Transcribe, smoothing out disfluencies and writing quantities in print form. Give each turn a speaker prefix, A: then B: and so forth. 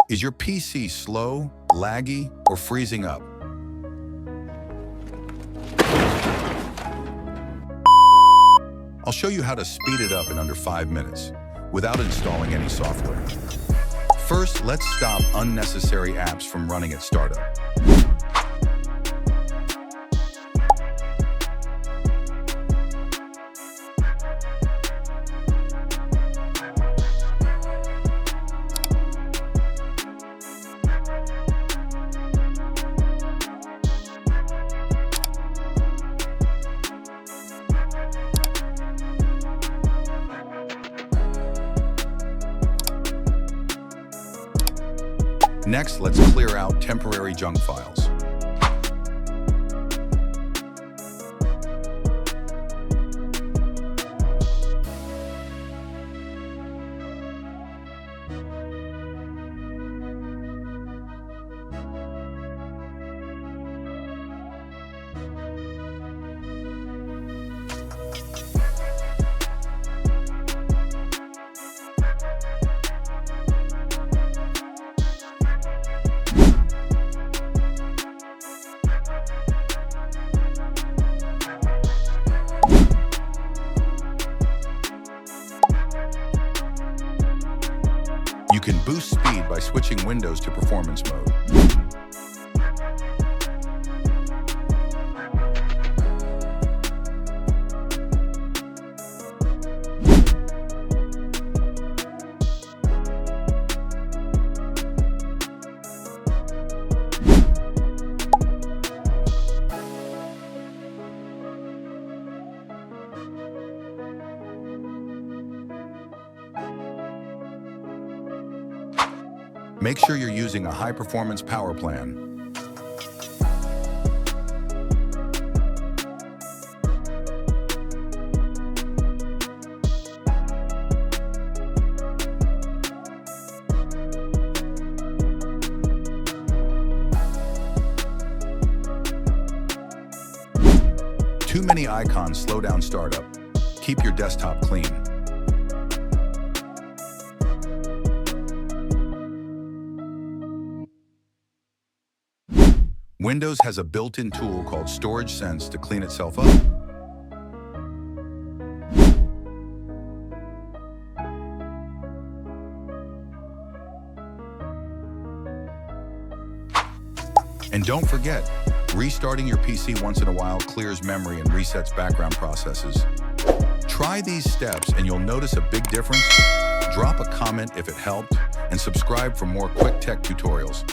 A: Is your PC slow, laggy, or freezing up? I'll show you how to speed it up in under 5 minutes without installing any software. First, let's stop unnecessary apps from running at startup. Next, let's clear out temporary junk files. You can boost speed by switching Windows to performance mode. Make sure you're using a high-performance power plan. Too many icons slow down startup. Keep your desktop clean. Windows has a built-in tool called Storage Sense to clean itself up. And don't forget, restarting your PC once in a while clears memory and resets background processes. Try these steps and you'll notice a big difference. Drop a comment if it helped, and subscribe for more quick tech tutorials.